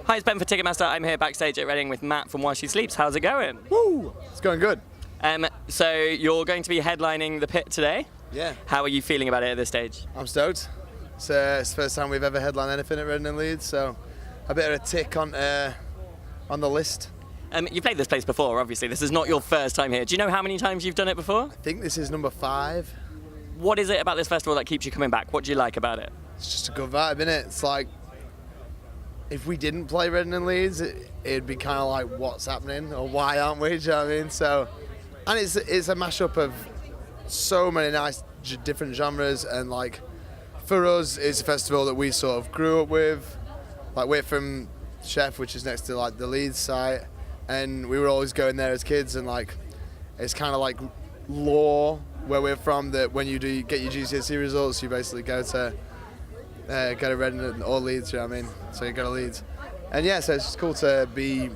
Hi, it's Ben for Ticketmaster. I'm here backstage at Reading with Matt from While She Sleeps. How's it going? Woo! It's going good. So you're going to be headlining the Pit today. Yeah. How are you feeling about it at this stage? I'm stoked. It's the first time we've ever headlined anything at Reading and Leeds, so a bit of a tick on the list. You played this place before, obviously. This is not your first time here. Do you know how many times you've done it before? I think this is number 5. What is it about this festival that keeps you coming back? What do you like about it? It's just a good vibe, innit? It's like, if we didn't play Reading and Leeds, it'd be kind of like, what's happening? Or why aren't we? Do you know what I mean? So, and it's a mashup of so many nice different genres, and like, for us, it's a festival that we sort of grew up with. Like, we're from Chef, which is next to like the Leeds site, and we were always going there as kids, and like, it's kind of like law where we're from, that when you get your GCSE results, you basically go to Reading or Leeds, you know what I mean? So you go to Leeds. And yeah, so it's just cool to be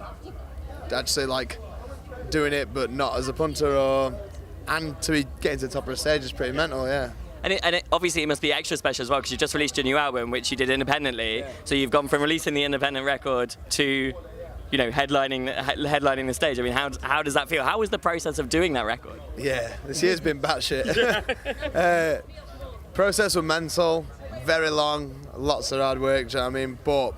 actually like doing it, but not as a punter, and to be getting to the top of the stage is pretty mental, yeah. And obviously it must be extra special as well, because you just released your new album, which you did independently. Yeah. So you've gone from releasing the independent record to, you know, headlining the stage. I mean, how does that feel? How was the process of doing that record? Yeah, this year's been batshit. Process was mental, very long, lots of hard work, do you know what I mean? But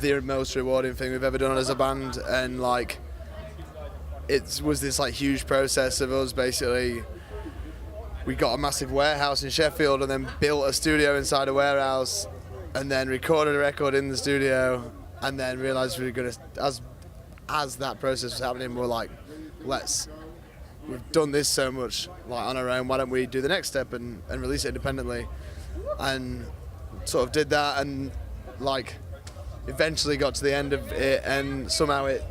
the most rewarding thing we've ever done as a band, and like, it was this like huge process of us basically. We got a massive warehouse in Sheffield and then built a studio inside a warehouse, and then recorded a record in the studio, and then realised we were going to, as that process was happening, we're like, we've done this so much like on our own, why don't we do the next step and release it independently? And sort of did that, and like eventually got to the end of it, and somehow it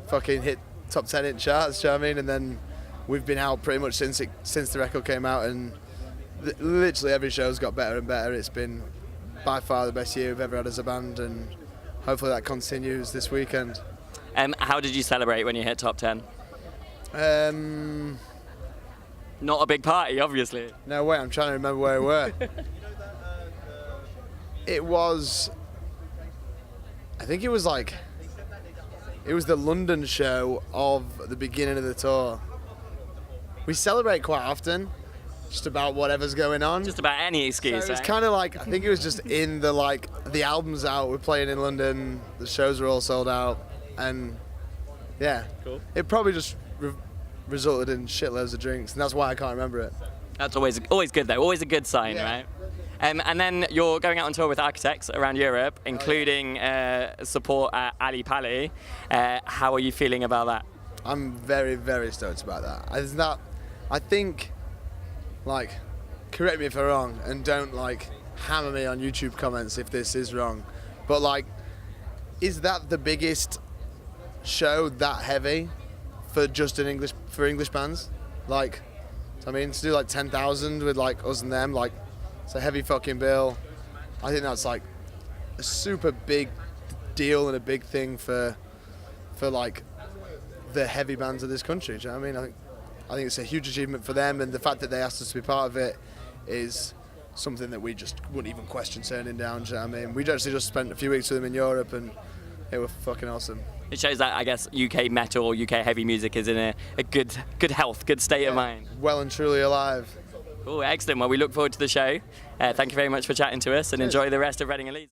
fucking hit top 10 in charts, do you know what I mean? And then we've been out pretty much since the record came out, and literally every show's got better and better. It's been by far the best year we've ever had as a band, and hopefully that continues this weekend. How did you celebrate when you hit top 10? Not a big party, obviously. No way, I'm trying to remember where we were. I think it was the London show of the beginning of the tour. We celebrate quite often, just about whatever's going on. Just about any excuse, so it's kind of like, I think it was just in the album's out, we're playing in London, the shows were all sold out, and yeah. Cool. It probably just resulted in shitloads of drinks, and that's why I can't remember it. That's always good though, always a good sign, yeah. Right? And then you're going out on tour with Architects around Europe, including support at Ali Pali. How are you feeling about that? I'm very, very stoked about that. I think, like, correct me if I'm wrong, and don't like hammer me on YouTube comments if this is wrong, but like, is that the biggest show that heavy for just for English bands? Like, I mean, to do like 10,000 with like us and them, like, it's a heavy fucking bill. I think that's like a super big deal and a big thing for like the heavy bands of this country. Do you know what I mean? I think it's a huge achievement for them, and the fact that they asked us to be part of it is something that we just wouldn't even question turning down. Do you know what I mean? We actually just spent a few weeks with them in Europe, and it was fucking awesome. It shows that, I guess, UK metal or UK heavy music is in a good health, good state of mind. Well and truly alive. Cool, excellent. Well, we look forward to the show. Thank you very much for chatting to us, and enjoy the rest of Reading and Leeds.